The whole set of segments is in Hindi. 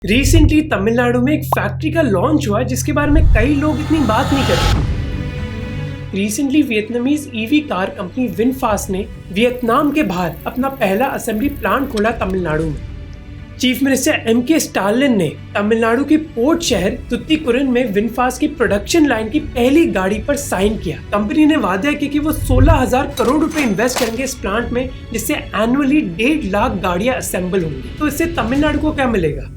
रिसेंटली तमिलनाडु में एक फैक्ट्री का लॉन्च हुआ जिसके बारे में कई लोग इतनी बात नहीं करते। Recently Vietnamese EV car company VinFast ने वियतनाम के बाहर अपना पहला असेंबली प्लांट खोला तमिलनाडु में। Chief minister MK. स्टालिन ने तमिलनाडु के पोर्ट शहर तुतीकुरिन में विनफास्ट की प्रोडक्शन लाइन की पहली गाड़ी पर साइन किया। कंपनी ने वादा किया कि वो 16,000 करोड़ रुपए इन्वेस्ट करेंगे इस प्लांट में, जिससे एनुअली 1.5 लाख गाड़ियां असेंबल होंगी। तो इससे तमिलनाडु को क्या मिलेगा?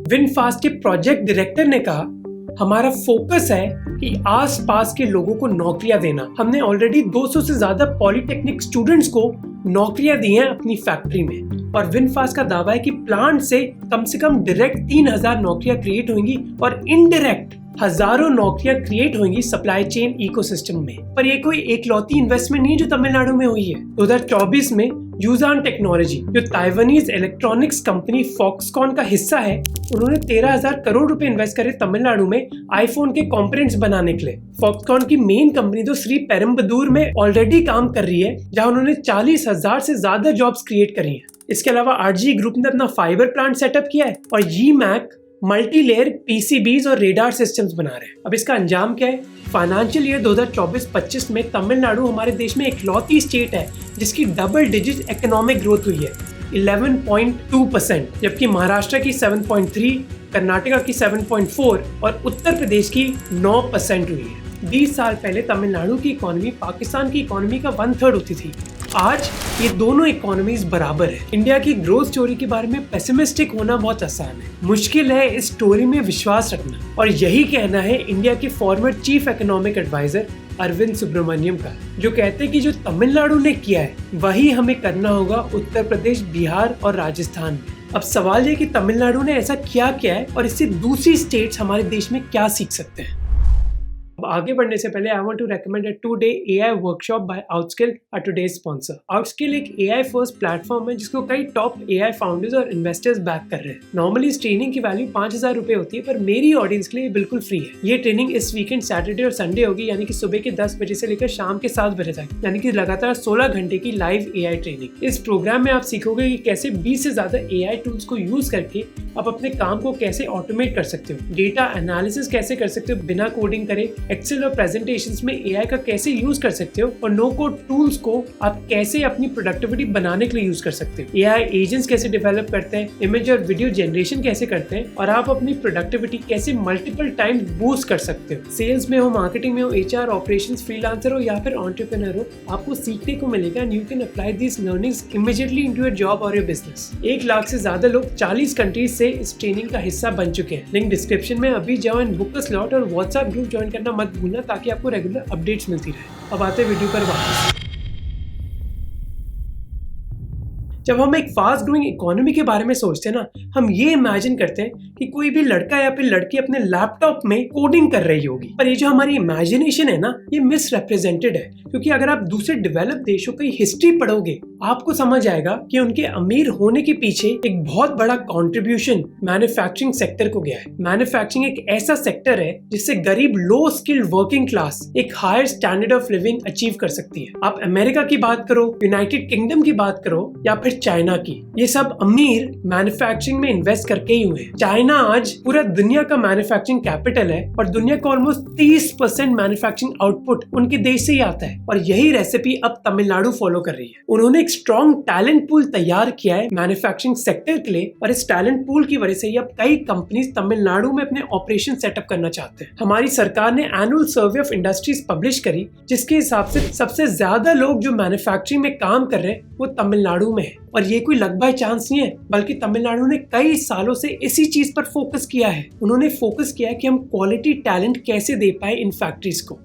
विनफास्ट के प्रोजेक्ट डायरेक्टर ने कहा, हमारा फोकस है कि आसपास के लोगों को नौकरियां देना। हमने ऑलरेडी 200 से ज्यादा पॉलिटेक्निक स्टूडेंट्स को नौकरियां दी हैं अपनी फैक्ट्री में, और विनफास्ट का दावा है कि प्लांट से कम डायरेक्ट 3,000 नौकरियां क्रिएट होंगी और इनडायरेक्ट हजारों नौकरियां क्रिएट होंगी सप्लाई चेन इकोसिस्टम में। पर ये कोई एकलौती इन्वेस्टमेंट नहीं है जो तमिलनाडु में हुई है। 2024 में यूजान टेक्नोलॉजी, जो ताइवानीज इलेक्ट्रॉनिक्स कंपनी फॉक्सकॉन का हिस्सा है, उन्होंने 13,000 करोड़ रुपए इन्वेस्ट करे तमिलनाडु में आईफोन के कंपोनेंट्स बनाने के लिए। फॉक्सकॉन की मेन कंपनी तो श्री पेरम्बदूर में ऑलरेडी काम कर रही है, जहां उन्होंने 40,000 से ज्यादा जॉब्स क्रिएट करी हैं। इसके अलावा आरजी ग्रुप ने अपना फाइबर प्लांट सेटअप किया है, और जीमैक मल्टी लेयर पीसीबीज और रेडार सिस्टम्स बना रहे हैं। अब इसका अंजाम क्या है? फाइनेंशियल ईयर 2024-25 में तमिलनाडु हमारे देश में इकलौती स्टेट है जिसकी डबल डिजिट इकोनॉमिक ग्रोथ हुई है 11.2%, जबकि महाराष्ट्र की 7.3, कर्नाटका की 7.4 और उत्तर प्रदेश की 9% हुई है। 20 साल पहले तमिलनाडु की इकोनॉमी पाकिस्तान की इकोनॉमी का 1/3 होती थी। आज ये दोनों इकोनॉमीज बराबर है। इंडिया की ग्रोथ स्टोरी के बारे में पेसिमिस्टिक होना बहुत आसान है, मुश्किल है इस स्टोरी में विश्वास रखना। और यही कहना है इंडिया के former chief economic adviser Arvind Subramanian का, जो कहते हैं कि जो तमिलनाडु ने किया है वही हमें करना होगा उत्तर प्रदेश, बिहार और राजस्थान में। अब सवाल ये कि तमिलनाडु ने ऐसा क्या है और इससे दूसरी स्टेट्स हमारे देश में क्या सीख सकते हैं। अब आगे बढ़ने से पहले I want to recommend a 2-day AI workshop by Outskill, a today's sponsor. Outskill एक AI फर्स्ट प्लेटफॉर्म है जिसको कई टॉप AI फाउंडर्स और इन्वेस्टर्स बैक कर रहे हैं। नॉर्मली इस ट्रेनिंग की वैल्यू 5,000 रुपए होती है, पर मेरी ऑडियंस के लिए बिल्कुल फ्री है। ये ट्रेनिंग इस वीकेंड सैटरडे और संडे होगी, यानी कि सुबह के 10 बजे से लेकर शाम के 7 बजे तक, यानी कि लगातार 16 घंटे की लाइव AI ट्रेनिंग। इस प्रोग्राम में आप सीखोगे कि कैसे 20 से ज्यादा AI टूल्स को यूज करके आप अपने काम को कैसे ऑटोमेट कर सकते हो, डेटा एनालिसिस कैसे कर सकते हो बिना कोडिंग करे, एक्सेल और प्रेजेंटेशंस में AI का कैसे यूज कर सकते हो, और नो कोड टूल्स को आप कैसे अपनी प्रोडक्टिविटी बनाने के लिए यूज कर सकते हो। AI एजेंट्स कैसे डेवलप करते हैं, इमेज और वीडियो जनरेशन कैसे करते हैं, और आप अपनी प्रोडक्टिविटी कैसे मल्टीपल टाइम बूस्ट कर सकते हो। सेल्स में हो, मार्केटिंग में हो, HR, ऑपरेशंस, फ्रीलांसर हो या फिर एंटरप्रेन्योर हो, आपको सीखने को मिलेगा and you can apply this learnings immediately into your job और योर बिजनेस। 1 लाख से ज्यादा लोग 40 कंट्रीज से इस ट्रेनिंग का हिस्सा बन चुके हैं। लिंक डिस्क्रिप्शन में। अभी जाओ एंड बुक अ स्लॉट और व्हाट्सएप ग्रुप ज्वाइन करना मत भूलना, ताकि आपको रेगुलर अपडेट्स मिलती रहे। अब आते वीडियो पर वापस। जब हम एक फास्ट ग्रोइंग इकोनॉमी के बारे में सोचते हैं ना, हम ये इमेजिन करते हैं कि कोई भी लड़का या फिर लड़की अपने लैपटॉप में कोडिंग कर रही होगी। पर ये जो हमारी इमेजिनेशन है ना, ये मिसरिप्रेजेंटेड है, क्योंकि अगर आप दूसरे डेवलप्ड देशों की हिस्ट्री पढ़ोगे आपको समझ आएगा कि उनके अमीर होने के पीछे एक बहुत बड़ा कंट्रीब्यूशन मैन्युफैक्चरिंग सेक्टर को गया है। मैन्युफैक्चरिंग एक ऐसा सेक्टर है जिससे गरीब लो स्किल्ड वर्किंग क्लास एक higher standard of living achieve कर सकती है। आप अमेरिका की बात करो, यूनाइटेड किंगडम की बात करो या फिर चाइना की, ये सब अमीर मैन्युफैक्चरिंग में इन्वेस्ट करके ही हुए। चाइना आज पूरा दुनिया का मैन्युफैक्चरिंग कैपिटल है, और दुनिया का ऑलमोस्ट 30% मैन्युफैक्चरिंग आउटपुट उनके देश से ही आता है, और यही रेसिपी अब तमिलनाडु फॉलो कर रही है। उन्होंने एक स्ट्रॉन्ग टैलेंट पूल तैयार किया है मैन्युफैक्चरिंग सेक्टर के लिए, और इस टैलेंट पूल की वजह से अब कई कंपनीज तमिलनाडु में अपने ऑपरेशन सेटअप करना चाहते हैं। हमारी सरकार ने annual survey of industries publish करी, जिसके हिसाब से सबसे ज्यादा लोग जो मैन्युफैक्चरिंग में काम कर रहे हैं वो तमिलनाडु में है। और ये कोई लक बाय चांस नहीं है, बल्कि तमिलनाडु ने कई सालों से इसी चीज पर फोकस किया है। उन्होंने फोकस किया है कि हम क्वालिटी टैलेंट कैसे दे पाए इन फैक्ट्रीज को,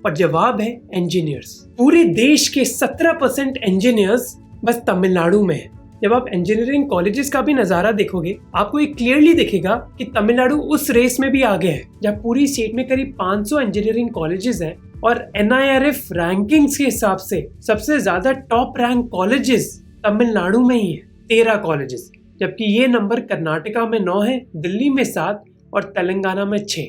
और जवाब है इंजीनियर्स। पूरे देश के 17% इंजीनियर्स बस तमिलनाडु में है। जब आप इंजीनियरिंग कॉलेजेस का भी नजारा देखोगे आपको ये क्लियरली दिखेगा कि तमिलनाडु उस रेस में भी आगे है, जब पूरी स्टेट में करीब 500 इंजीनियरिंग कॉलेजेस हैं, और NIRF रैंकिंग्स के हिसाब से सबसे ज्यादा टॉप रैंक कॉलेजेस तमिलनाडु में ही है, 13 कॉलेजेस, जबकि ये नंबर कर्नाटका में 9 है, दिल्ली में 7 और तेलंगाना में 6।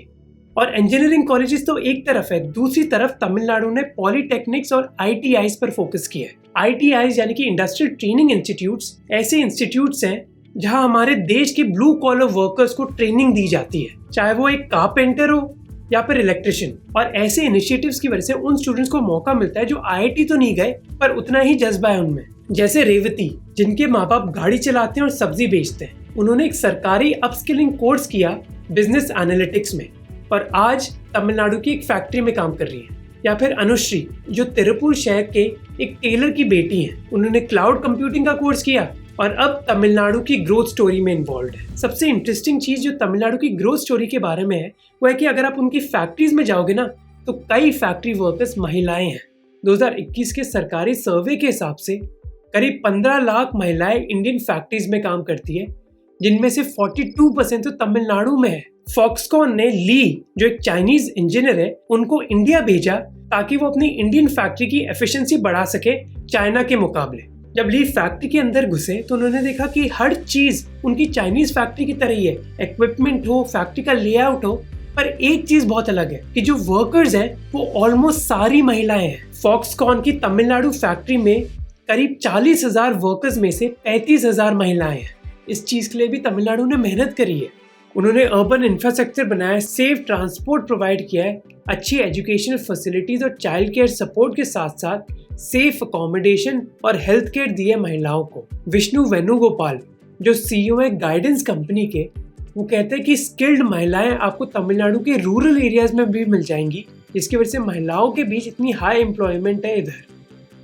और इंजीनियरिंग कॉलेजेस तो एक तरफ है, दूसरी तरफ तमिलनाडु ने पॉलिटेक्निक्स और ITIs पर फोकस किया है। ITIs यानी कि इंडस्ट्रियल ट्रेनिंग इंस्टीट्यूट्स ऐसे इंस्टीट्यूट्स हैं जहां हमारे देश के ब्लू कॉलर वर्कर्स को ट्रेनिंग दी जाती है, चाहे वो एक कारपेंटर हो या फिर इलेक्ट्रिशियन। और ऐसे इनिशिएटिव्स की वजह से उन स्टूडेंट्स को मौका मिलता है जो IIT तो नहीं गए पर उतना ही जज्बा है उनमें। जैसे रेवती, जिनके माँ बाप गाड़ी चलाते हैं और सब्जी बेचते हैं। उन्होंने एक सरकारी अपस्किलिंग कोर्स किया बिजनेस एनालिटिक्स में और आज तमिलनाडु की एक फैक्ट्री में काम कर रही है। या फिर अनुश्री, जो तिरुपुर शहर के एक टेलर की बेटी हैं। उन्होंने क्लाउड कंप्यूटिंग का कोर्स किया और अब तमिलनाडु की ग्रोथ स्टोरी में इन्वॉल्व है। सबसे इंटरेस्टिंग चीज जो तमिलनाडु की ग्रोथ स्टोरी के बारे में है वो है कि अगर आप उनकी फैक्ट्रीज में जाओगे ना तो कई फैक्ट्री वर्कर्स महिलाएं हैं। 2021 के सरकारी सर्वे के हिसाब से करीब 15 लाख महिलाएं इंडियन फैक्ट्रीज में काम करती है, जिनमें से 42% तो तमिलनाडु में है। फॉक्सकॉन ने ली, जो एक चाइनीज इंजीनियर है, उनको इंडिया भेजा ताकि वो अपनी इंडियन फैक्ट्री की एफिशिएंसी बढ़ा सके चाइना के मुकाबले। जब ली फैक्ट्री के अंदर घुसे तो उन्होंने देखा कि हर चीज उनकी चाइनीज फैक्ट्री की तरह ही है, इक्विपमेंट हो, फैक्ट्री का लेआउट हो, पर एक चीज बहुत अलग है कि जो वर्कर्स हैं वो ऑलमोस्ट सारी महिलाएं हैं। फॉक्सकॉन की तमिलनाडु फैक्ट्री में करीब 40,000 वर्कर्स में से 35,000 महिलाएं हैं। इस चीज के लिए भी तमिलनाडु ने मेहनत करी है। उन्होंने अर्बन इंफ्रास्ट्रक्चर बनाया, सेफ ट्रांसपोर्ट प्रोवाइड किया है, अच्छी एजुकेशनल फैसिलिटीज और चाइल्ड केयर सपोर्ट के साथ साथ सेफ अकोमोडेशन और हेल्थ केयर दिए महिलाओं को। विष्णु वेणुगोपाल, जो CEO है गाइडेंस कंपनी के, वो कहते हैं कि स्किल्ड महिलाएं आपको तमिलनाडु के रूरल एरियाज में भी मिल जाएंगी, जिसकी वजह से महिलाओं के बीच इतनी हाई एम्प्लॉयमेंट है इधर।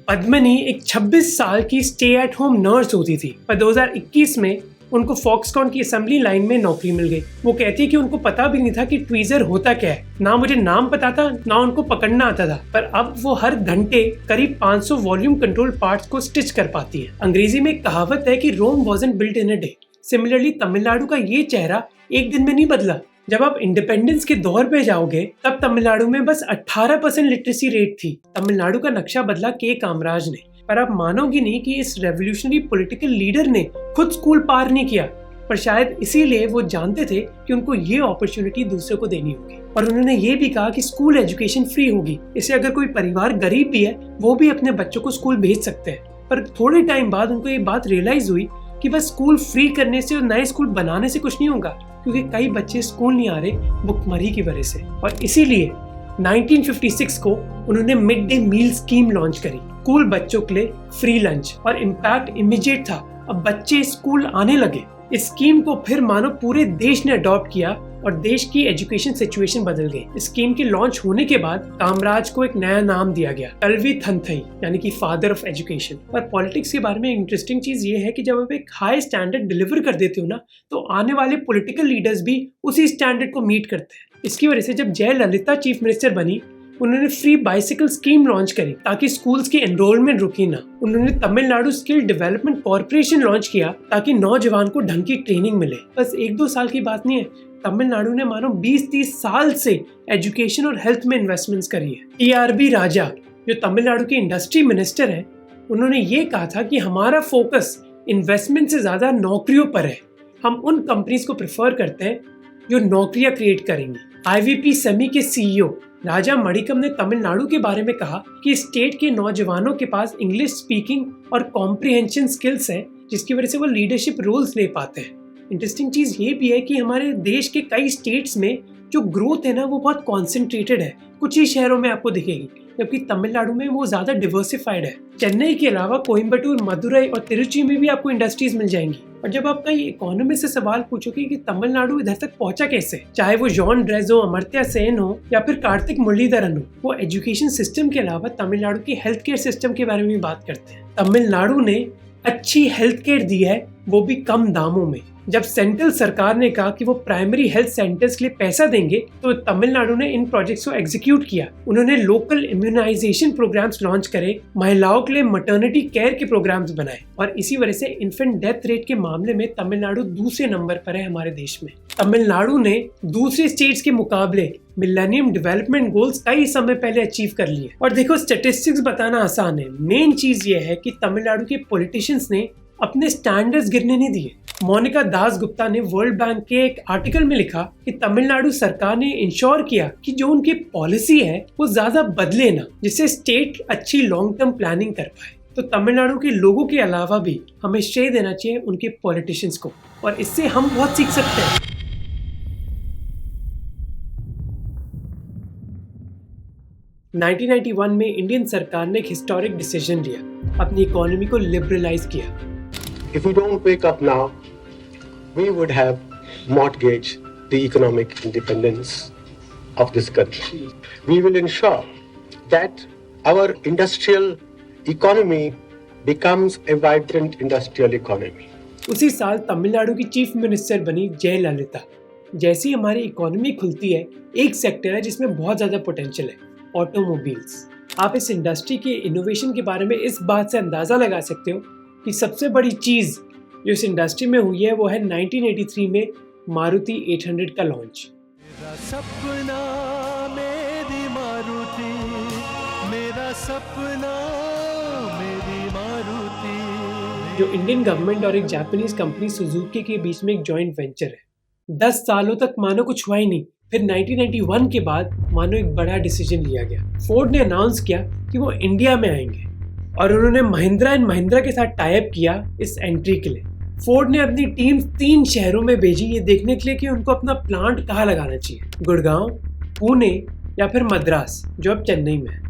पद्मनी एक 26 साल की स्टे एट होम नर्स होती थी, पर 2021 में उनको फॉक्सकॉन की असेंबली लाइन में नौकरी मिल गई। वो कहती है कि उनको पता भी नहीं था कि ट्वीजर होता क्या है, ना मुझे नाम पता था ना उनको पकड़ना आता था, पर अब वो हर घंटे करीब 500 वॉल्यूम कंट्रोल पार्ट्स को स्टिच कर पाती है। अंग्रेजी में एक कहावत है कि Rome wasn't built in a day. Similarly Tamil Nadu का ये चेहरा एक दिन में नहीं बदला। जब आप इंडिपेंडेंस के दौर पे जाओगे तब तमिलनाडु में बस 18% लिटरेसी रेट थी। तमिलनाडु का नक्शा बदला के कामराज ने, पर आप मानोगे नहीं कि इस रेवोल्यूशनरी पॉलिटिकल लीडर ने खुद स्कूल पार नहीं किया, पर शायद इसीलिए वो जानते थे कि उनको ये अपॉर्चुनिटी दूसरे को देनी होगी। और उन्होंने ये भी कहा कि स्कूल एजुकेशन फ्री होगी, इससे अगर कोई परिवार गरीब भी है वो भी अपने बच्चों को स्कूल भेज सकते हैं। पर थोड़े टाइम बाद उनको ये बात रियलाइज हुई कि बस स्कूल फ्री करने से और नए स्कूल बनाने से कुछ नहीं होगा, क्योंकि कई बच्चे स्कूल नहीं आ रहे भुखमरी की वजह से। और इसीलिए 1956 को उन्होंने mid day meal scheme launch करी। स्कूल बच्चों के लिए फ्री लंच और इम्पैक्ट इमीडिएट था। अब बच्चे स्कूल आने लगे। इस स्कीम को फिर मानो पूरे देश ने अडॉप्ट किया और देश की एजुकेशन सिचुएशन बदल गई। इस स्कीम के लॉन्च होने के बाद कामराज को एक नया नाम दिया गया, कल्वी थंथई, यानी कि फादर ऑफ एजुकेशन। और पॉलिटिक्स के बारे में इंटरेस्टिंग चीज ये है कि जब आप एक हाई स्टैंडर्ड डिलीवर कर देते हो ना, तो आने वाले पॉलिटिकल लीडर्स भी उसी स्टैंडर्ड को मीट करते हैं। इसकी वजह से जब जयललिता चीफ मिनिस्टर बनी, उन्होंने फ्री बाइसिकल स्कीम लॉन्च करी ताकि स्कूल्स की एनरोलमेंट रुकी ना। उन्होंने Tamil Nadu skill development corporation launch किया ताकि नौजवान को ढंग की ट्रेनिंग मिले। बस 1-2 साल की बात नहीं है, तमिलनाडु ने मानो 20-30 साल से एजुकेशन और हेल्थ में इन्वेस्टमेंट्स करी है। TRB राजा, जो तमिलनाडु के इंडस्ट्री मिनिस्टर हैं, उन्होंने ये कहा था कि हमारा फोकस इन्वेस्टमेंट से ज्यादा नौकरियों पर है। हम उन कंपनीज को प्रेफर करते हैं जो नौकरियां क्रिएट करेंगी। IVP सेमी के CEO राजा मणिकम ने तमिलनाडु के बारे में कहा कि स्टेट के नौजवानों के पास इंग्लिश स्पीकिंग और कॉम्प्रिहेंशन स्किल्स है, जिसकी वजह से वो लीडरशिप रोल्स ले पाते हैं। इंटरेस्टिंग चीज ये भी है कि हमारे देश के कई स्टेट्स में जो ग्रोथ है ना, वो बहुत कॉन्सेंट्रेटेड है, कुछ ही शहरों में आपको दिखेगी, जबकि तमिलनाडु में वो ज्यादा डिवर्सिफाइड है। चेन्नई के अलावा कोयम्बटूर, मदुरई और तिरुचि में भी आपको इंडस्ट्रीज मिल जाएंगी। और जब आप कई इकोनॉमिस्ट से सवाल पूछोगे कि तमिलनाडु इधर तक पहुंचा कैसे, चाहे वो जॉन ड्रेजो, अमर्त्य सेन हो या फिर कार्तिक मुरलीधरन हो, वो एजुकेशन सिस्टम के अलावा तमिलनाडु के हेल्थ केयर सिस्टम के बारे में बात करते हैं। तमिलनाडु ने अच्छी हेल्थ केयर दी है, वो भी कम दामों में। जब सेंट्रल सरकार ने कहा कि वो प्राइमरी हेल्थ सेंटर्स के लिए पैसा देंगे, तो तमिलनाडु ने इन प्रोजेक्ट्स को एग्जीक्यूट किया। उन्होंने लोकल इम्यूनाइजेशन प्रोग्राम्स लॉन्च करे, महिलाओं के लिए मैटरनिटी केयर के प्रोग्राम्स बनाए, और इसी वजह से इन्फेंट डेथ रेट के मामले में तमिलनाडु दूसरे नंबर पर है हमारे देश में। तमिलनाडु ने दूसरे स्टेट्स के मुकाबले मिलेनियम डेवलपमेंट गोल्स कई समय पहले अचीव कर लिए। और देखो, स्टैटिस्टिक्स बताना आसान है, मेन चीज ये है कि तमिलनाडु के पॉलिटिशियंस ने अपने स्टैंडर्ड्स गिरने नहीं दिए। मोनिका दास गुप्ता ने वर्ल्ड बैंक के एक आर्टिकल में लिखा कि तमिलनाडु सरकार ने इंश्योर किया कि जो उनकी पॉलिसी है वो ज्यादा बदले ना, जिससे स्टेट अच्छी लॉन्ग टर्म प्लानिंग कर पाए। तो तमिलनाडु के लोगों के अलावा भी हमें श्रेय देना चाहिए उनके पॉलिटिशियंस को, और इससे हम बहुत सीख सकते हैं। – 1991 में इंडियन सरकार ने एक हिस्टोरिक डिसीजन लिया, अपनी इकोनॉमी को लिबरलाइज किया। If we don't wake up now, we would have mortgaged the economic independence of this country. We will ensure that our industrial economy becomes a vibrant industrial economy. उसी साल तमिलनाडु की चीफ मिनिस्टर बनी जयललिता। जैसी हमारी इकोनॉमी खुलती है, एक सेक्टर है जिसमें बहुत ज़्यादा पोटेंशियल है, ऑटोमोबाइल्स। आप इस इंडस्ट्री के इनोवेशन के बारे में इस बात से अंदाज़ा लगा सकते हो कि सबसे बड़ी चीज़ जो इस इंडस्ट्री में हुई है वो है 1983 में मारुति 800 का लॉन्च। मेरा सपना मेरी मारुति, मेरा सपना मेरी मारुति। जो इंडियन गवर्नमेंट और एक जापानीज कंपनी सुजुकी के बीच में एक जॉइंट वेंचर है। 10 सालों तक मानो कुछ हुआ ही नहीं। फिर 1991 के बाद मानो एक बड़ा डिसीजन लिया गया। फोर्ड ने अनाउंस किया कि वो इंडिया में आएंगे और उन्होंने महिंद्रा एंड महिंद्रा के साथ टाई अप किया इस एंट्री के लिए। फोर्ड ने अपनी टीम 3 शहरों में भेजी ये देखने के लिए कि उनको अपना प्लांट कहाँ लगाना चाहिए, गुड़गांव, पुणे या फिर मद्रास जो अब चेन्नई में है।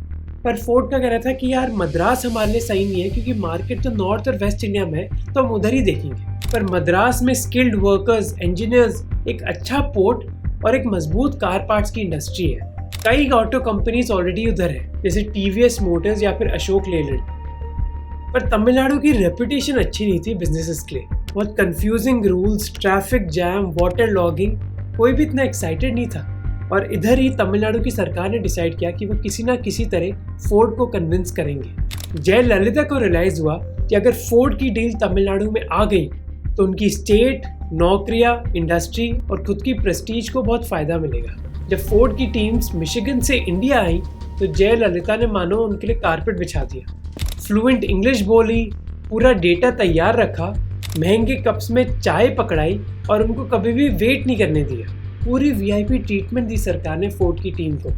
पर फोर्ड का कहना था कि यार मद्रास हमारे लिए सही नहीं है क्योंकि मार्केट तो नॉर्थ और वेस्ट इंडिया में है, तो हम उधर ही देखेंगे। पर मद्रास में स्किल्ड वर्कर्स, इंजीनियर्स, एक अच्छा पोर्ट और एक मजबूत कार पार्ट्स की इंडस्ट्री है। कई ऑटो कंपनीज ऑलरेडी उधर है, जैसे टीवीएस मोटर्स या फिर अशोक लेलैंड। पर तमिलनाडु की रेपुटेशन अच्छी नहीं थी बिजनेसेस के लिए। बहुत confusing rules, traffic jam, water logging, कोई भी इतना एक्साइटेड नहीं था। और इधर ही तमिलनाडु की सरकार ने डिसाइड किया कि वो किसी ना किसी तरह फोर्ड को कन्विंस करेंगे। जयललिता को रियलाइज हुआ कि अगर फोर्ड की डील तमिलनाडु में आ गई तो उनकी स्टेट, नौकरियां, इंडस्ट्री और खुद की प्रेस्टीज को बहुत फ़ायदा मिलेगा। जब फोर्ड की टीम्स मिशिगन से इंडिया आई तो जयललिता ने मानो उनके लिए कारपेट बिछा दिया। फ्लुएंट इंग्लिश बोली, पूरा डेटा तैयार रखा, महंगे कप्स में चाय पकड़ाई और उनको कभी भी वेट नहीं करने दिया। पूरी वीआईपी ट्रीटमेंट दी सरकार ने फोर्ड की टीम को।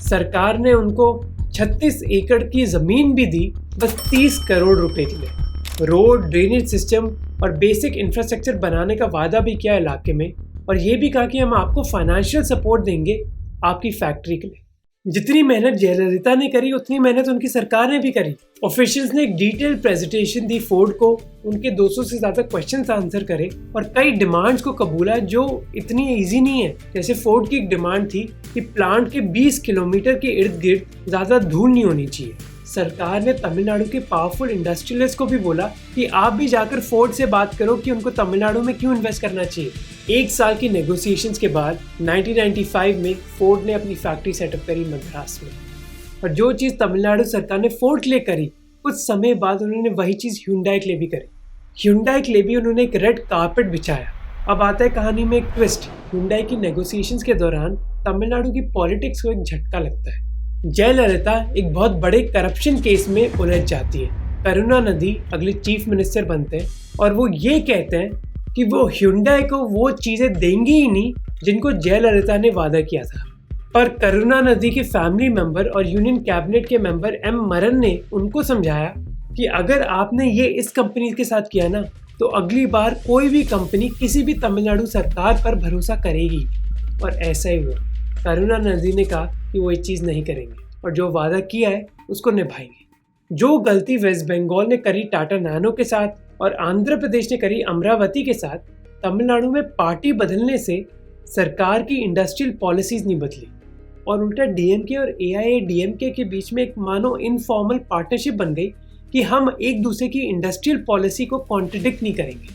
सरकार ने उनको 36 एकड़ की ज़मीन भी दी, बस 30 करोड़ रुपए के लिए। रोड, ड्रेनेज सिस्टम और बेसिक इंफ्रास्ट्रक्चर बनाने का वादा भी किया इलाके में, और ये भी कहा कि हम आपको फाइनेंशियल सपोर्ट देंगे आपकी फैक्ट्री के लिए। जितनी मेहनत जयललिता ने करी उतनी मेहनत उनकी सरकार ने भी करी। ऑफिशियल्स ने एक डिटेल्ड प्रेजेंटेशन दी फोर्ड को, उनके 200 से ज़्यादा क्वेश्चंस आंसर करे और कई डिमांड्स को कबूला जो इतनी इजी नहीं है। जैसे फोर्ड की एक डिमांड थी कि प्लांट के 20 किलोमीटर के इर्द गिर्द ज़्यादा धूल नहीं होनी चाहिए। सरकार ने तमिलनाडु के पावरफुल इंडस्ट्रियलिस्ट को भी बोला कि आप भी जाकर फोर्ड से बात करो कि उनको तमिलनाडु में क्यों इन्वेस्ट करना चाहिए। 1 साल की नेगोशिएशंस के बाद 1995 में फोर्ड ने अपनी फैक्ट्री सेटअप करी मद्रास में। और जो चीज़ तमिलनाडु सरकार ने फोर्ड के लिए करी, कुछ समय बाद उन्होंने वही चीज़ ह्युंडई के लिए भी करी। ह्युंडई के लिए भी उन्होंने एक रेड कारपेट बिछाया। अब आता है कहानी में एक ट्विस्ट। ह्युंडई की नेगोशिएशंस के दौरान तमिलनाडु की पॉलिटिक्स को एक झटका लगता है। जयललिता एक बहुत बड़े करप्शन केस में उलझ जाती है। करुणानिधि अगले चीफ मिनिस्टर बनते हैं और वो ये कहते हैं कि वो ह्युंडई को वो चीज़ें देंगे ही नहीं जिनको जयललिता ने वादा किया था। पर करुणानिधि के फैमिली मेंबर और यूनियन कैबिनेट के मेंबर एम मरन ने उनको समझाया कि अगर आपने ये इस कंपनी के साथ किया ना तो अगली बार कोई भी कंपनी किसी भी तमिलनाडु सरकार पर भरोसा करेगी। और ऐसा ही हुआ। करुणानिधि ने कहा कि वो ये चीज़ नहीं करेंगे और जो वादा किया है उसको निभाएंगे। जो गलती वेस्ट बंगाल ने करी टाटा नैनो के साथ और आंध्र प्रदेश ने करी अमरावती के साथ, तमिलनाडु में पार्टी बदलने से सरकार की इंडस्ट्रियल पॉलिसीज नहीं बदली और उल्टा डीएमके और एआईएडीएमके के बीच में एक मानो इनफॉर्मल पार्टनरशिप बन गई कि हम एक दूसरे की इंडस्ट्रियल पॉलिसी को कॉन्ट्रडिक्ट नहीं करेंगे।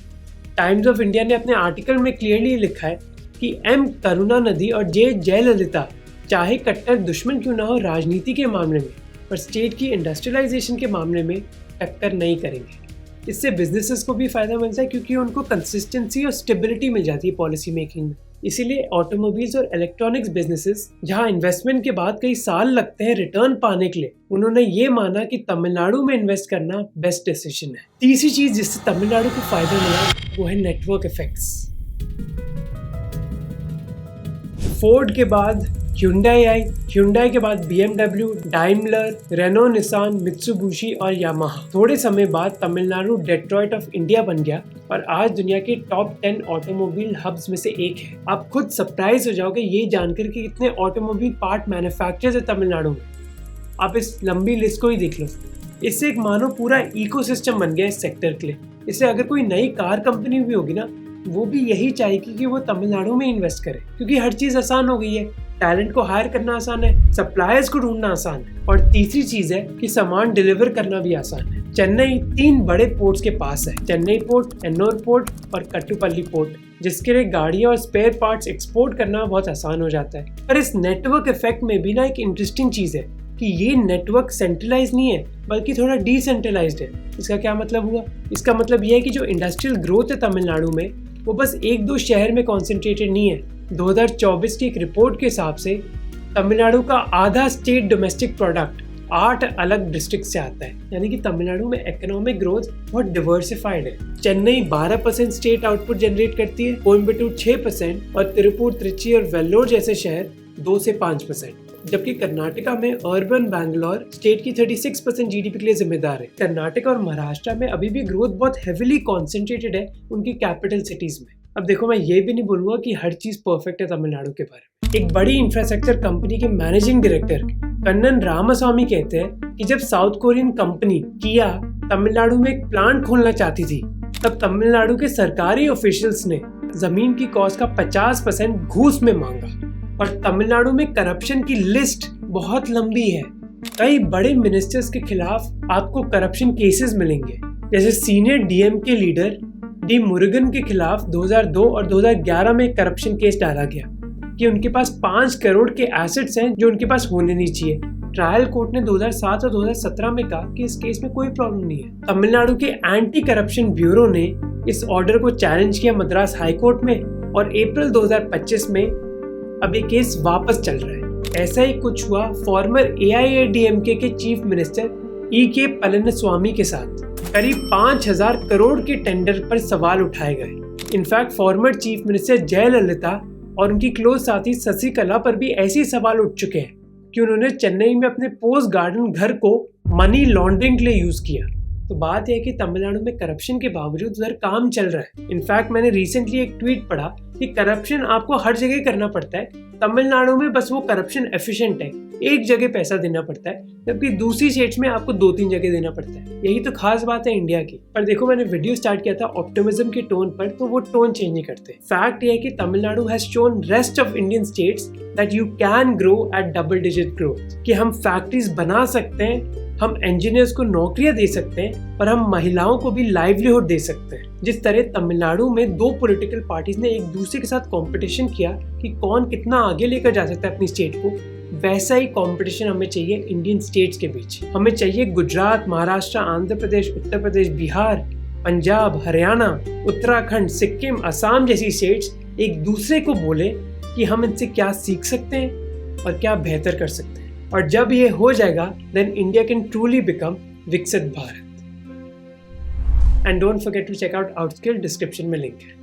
टाइम्स ऑफ इंडिया ने अपने आर्टिकल में क्लियरली लिखा है कि एम करुणानिधि और जयललिता चाहे कट्टर दुश्मन क्यों ना हो राजनीति के मामले में, पर स्टेट की इंडस्ट्रियलाइजेशन के मामले में टक्कर नहीं करेंगे। इससे बिजनेसेस को भी फायदा मिलता है क्योंकि उनको कंसिस्टेंसी और स्टेबिलिटी मिल जाती है पॉलिसी मेकिंग में। इसीलिए ऑटोमोबाइल्स और इलेक्ट्रॉनिक्स बिजनेसेस जहां इन्वेस्टमेंट के बाद कई साल लगते हैं रिटर्न पाने के लिए, उन्होंने ये माना कि तमिलनाडु में इन्वेस्ट करना बेस्ट डिसीजन है। तीसरी चीज जिससे तमिलनाडु को फायदा मिला वो है नेटवर्क इफेक्ट्स। फोर्ड के बाद Hyundai आई, Hyundai के बाद BMW, Daimler, Renault, Nissan, Mitsubishi और Yamaha। थोड़े समय बाद तमिलनाडु डेट्रॉइट ऑफ इंडिया बन गया और आज दुनिया के टॉप 10 ऑटोमोबाइल हब्स में से एक है। आप खुद सरप्राइज हो जाओगे ये जानकर कि कितने ऑटोमोबाइल पार्ट मैन्युफैक्चरर्स है तमिलनाडु में। आप इस लंबी लिस्ट को ही देख लो। इससे एक मानो पूरा इकोसिस्टम बन गया इस सेक्टर के लिए। इससे अगर कोई नई कार कंपनी भी होगी ना, वो भी यही चाहेगी कि वो तमिलनाडु में इन्वेस्ट करे, क्योंकि हर चीज आसान हो गई है। टैलेंट को हायर करना आसान है, सप्लायर्स को ढूंढना आसान है, और तीसरी चीज है कि सामान डिलीवर करना भी आसान है। चेन्नई 3 बड़े पोर्ट्स के पास है, चेन्नई पोर्ट, एन्नोर पोर्ट और कट्टुपल्ली पोर्ट, जिसके लिए गाड़ियां और स्पेयर पार्ट्स एक्सपोर्ट करना बहुत आसान हो जाता है। पर इस नेटवर्क इफेक्ट में भी ना एक इंटरेस्टिंग चीज है कि ये नेटवर्क सेंट्रलाइज नहीं है बल्कि थोड़ा डिसेंट्रलाइज्ड है। इसका क्या मतलब हुआ? इसका मतलब यह है कि जो इंडस्ट्रियल ग्रोथ है तमिलनाडु में, वो बस 1-2 शहर में कॉन्सेंट्रेटेड नहीं है। 2024 की एक रिपोर्ट के हिसाब से तमिलनाडु का आधा स्टेट डोमेस्टिक प्रोडक्ट 8 अलग डिस्ट्रिक्ट से आता है, यानी कि तमिलनाडु में इकोनॉमिक ग्रोथ बहुत डिवर्सिफाइड है। चेन्नई 12% स्टेट आउटपुट जनरेट करती है, कोयम्बटूर 6% और तिरुपुर, त्रिची और वेल्लोर जैसे शहर 2 से 5%। जबकि कर्नाटका में अर्बन बैंगलोर स्टेट की 36% जीडीपी के लिए जिम्मेदार है। कर्नाटक और महाराष्ट्र में अभी भी ग्रोथ बहुत हेविली कॉन्सेंट्रेटेड है उनकी कैपिटल सिटीज में। अब देखो, मैं ये भी नहीं बोलूंगा कि हर चीज परफेक्ट है तमिलनाडु के बारे में। एक बड़ी इंफ्रास्ट्रक्चर कंपनी के मैनेजिंग डायरेक्टर कन्नन रामास्वामी कहते हैं कि जब साउथ कोरियन कंपनी किया तमिलनाडु में एक प्लांट खोलना चाहती थी, तब तमिलनाडु के सरकारी ऑफिशियल्स ने जमीन की कॉस्ट का 50% घूस में मांगा। और तमिलनाडु में करप्शन की लिस्ट बहुत लंबी है। कई बड़े मिनिस्टर्स के खिलाफ आपको करप्शन केसेस मिलेंगे, जैसे senior DMK leader D Murugan के खिलाफ 2002 और 2011 में करप्शन केस डाला गया कि उनके पास 5 करोड़ के एसेट्स हैं जो उनके पास होने नहीं चाहिए। ट्रायल कोर्ट ने 2007 और 2017 में कहा कि इस केस में कोई प्रॉब्लम नहीं है। तमिलनाडु के एंटी करप्शन ब्यूरो ने इस ऑर्डर को चैलेंज किया मद्रास हाई कोर्ट में, और अप्रैल 2025 में अब ये केस वापस चल रहा है। ऐसा ही कुछ हुआ फॉर्मर AIADMK के चीफ मिनिस्टर E.K. पलनिस्वामी के साथ। करीब 5000 करोड़ के टेंडर पर सवाल उठाए गए। In fact former chief minister Jayalalithaa और उनकी क्लोज साथी शशिकला पर भी ऐसे ही सवाल उठ चुके हैं कि उन्होंने चेन्नई में अपने पोस्ट गार्डन घर को मनी लॉन्ड्रिंग के लिए यूज किया। तो बात यह है कि तमिलनाडु में करप्शन के बावजूद उधर काम चल रहा है। इनफैक्ट मैंने रिसेंटली एक ट्वीट पढ़ा कि करप्शन आपको हर जगह करना पड़ता है, तमिलनाडु में बस वो करप्शन एफिशिएंट है, एक जगह पैसा देना पड़ता है, जबकि दूसरी स्टेट्स में आपको 2-3 जगह देना पड़ता है। यही तो खास बात है इंडिया की। पर देखो, मैंने वीडियो स्टार्ट किया था ऑप्टिमिज्म के टोन पर, तो वो टोन चेंज नहीं करते। फैक्ट ये है कि Tamil Nadu has shown rest of Indian states that you can grow at double digit growth, कि हम फैक्ट्रीज बना सकते हैं, हम इंजीनियर्स को नौकरियां दे सकते हैं, और हम महिलाओं को भी लाइवलीहुड दे सकते हैं। जिस तरह तमिलनाडु में 2 पॉलिटिकल पार्टीज ने एक दूसरे के साथ कंपटीशन किया कि कौन कितना आगे लेकर जा सकता है अपनी स्टेट को, वैसा ही कंपटीशन हमें चाहिए इंडियन स्टेट्स के बीच। हमें चाहिए गुजरात, महाराष्ट्र, आंध्र प्रदेश, उत्तर प्रदेश, बिहार, पंजाब, हरियाणा, उत्तराखंड, सिक्किम, असम जैसी स्टेट्स एक दूसरे को बोले कि हम इनसे क्या सीख सकते हैं और क्या बेहतर कर सकते हैं। और जब ये हो जाएगा, then India can truly become Viksit Bharat. And don't forget to check out Outskill, description में लिंक है।